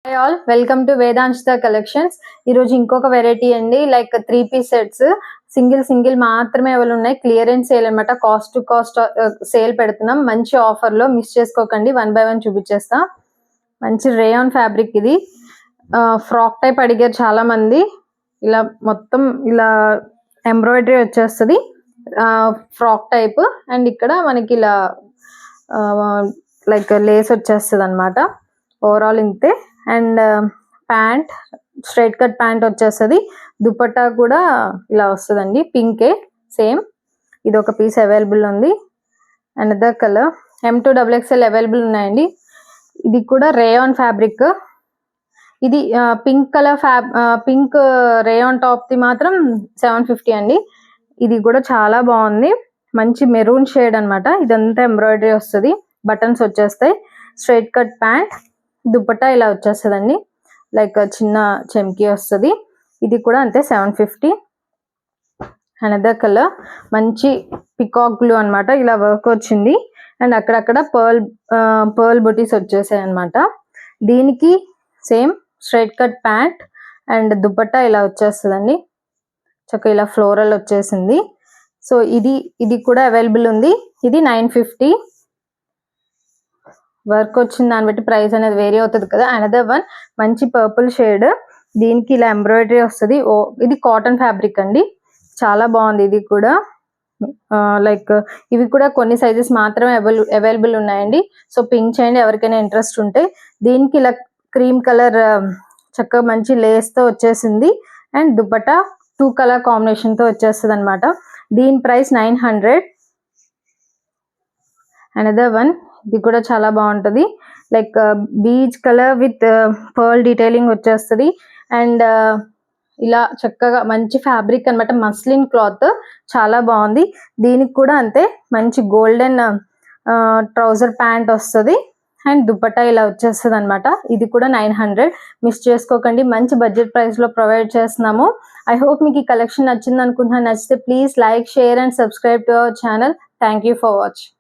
Hi all, welcome to Vedanshita collections. ఈరోజు ఇంకొక variety అండి, లైక్ 3-piece సెట్స్. సింగిల్ మాత్రమే అవైలబుల్ ఉన్నాయి. క్లియరెన్స్ సేల్ అనమాట. కాస్ట్ టు కాస్ట్ సేల్ పెడుతున్నాం. మంచి ఆఫర్లో మిస్ చేసుకోకండి. 1 by 1 చూపించేస్తా. మంచి రేయాన్ ఫ్యాబ్రిక్ ఇది. ఫ్రాక్ టైప్ అడిగారు చాలా మంది. ఇలా మొత్తం ఇలా ఎంబ్రాయిడరీ వచ్చేస్తుంది, ఫ్రాక్ టైప్. అండ్ ఇక్కడ మనకి ఇలా లైక్ లేస్ వచ్చేస్తుంది అనమాట. ఓవరాల్ ఇంతే. And pant straight cut pant వచ్చేస్తుంది. దుపట్టా కూడా ఇలా వస్తుందండి, పింకే సేమ్. ఇది ఒక పీస్ అవైలబుల్ ఉంది. And other colour M2XXL available ఉన్నాయండి. ఇది కూడా రేయాన్ ఫ్యాబ్రిక్. ఇది pink colour pink rayon top the మాత్రం 750 అండి. ఇది కూడా చాలా బాగుంది. మంచి మెరూన్ షేడ్ అనమాట. ఇదంతా ఎంబ్రాయిడరీ వస్తుంది, బటన్స్ వచ్చేస్తాయి. స్ట్రైట్ కట్ ప్యాంట్, దుపట్టా ఇలా వచ్చేస్తుందండి. లైక్ చిన్న చెమ్కీ వస్తుంది. ఇది కూడా అంతే 750. అనదర్ కలర్ మంచి పికాక్ బ్లూ అనమాట. ఇలా వర్క్ వచ్చింది. అండ్ అక్కడక్కడ పర్ల్ బుటీస్ వచ్చేసాయి అనమాట. దీనికి same straight cut pant and dupatta ఇలా వచ్చేస్తుందండి. చక్కగా ఇలా ఫ్లోరల్ వచ్చేసింది. సో ఇది కూడా అవైలబుల్ ఉంది. ఇది 950. వర్క్ వచ్చిన దాన్ని బట్టి ప్రైస్ అనేది వేరీ అవుతుంది కదా. అనదర్ వన్ మంచి పర్పుల్ షేడ్. దీనికి ఇలా ఎంబ్రాయిడరీ వస్తుంది. ఇది కాటన్ ఫ్యాబ్రిక్ అండి, చాలా బాగుంది. ఇది కూడా లైక్ ఇవి కూడా కొన్ని సైజెస్ మాత్రమే అవైలబుల్ ఉన్నాయండి. సో పింక్ చేయండి ఎవరికైనా ఇంట్రెస్ట్ ఉంటే. దీనికి ఇలా క్రీమ్ కలర్ చక్కగా మంచి లేస్ తో వచ్చేసింది. అండ్ దుపట్టా 2 కలర్ కాంబినేషన్ తో వచ్చేస్తుంది అనమాట. దీని ప్రైస్ 900. అనదర్ వన్, ఇది కూడా చాలా బాగుంటుంది. Like beach colour with pearl detailing వచ్చేస్తుంది. అండ్ ఇలా చక్కగా మంచి ఫ్యాబ్రిక్ అనమాట, మస్లిన్ క్లాత్, చాలా బాగుంది. దీనికి కూడా అంతే మంచి గోల్డెన్ ట్రౌజర్ ప్యాంట్ వస్తుంది. అండ్ దుపట్టా ఇలా వచ్చేస్తుంది అనమాట. ఇది కూడా 900. మిస్ చేసుకోకండి, మంచి బడ్జెట్ ప్రైస్ లో ప్రొవైడ్ చేస్తున్నాము. ఐ హోప్ మీకు ఈ కలెక్షన్ నచ్చింది అనుకుంటున్నాను. నచ్చితే please like, share and subscribe to our channel. Thank you for watching.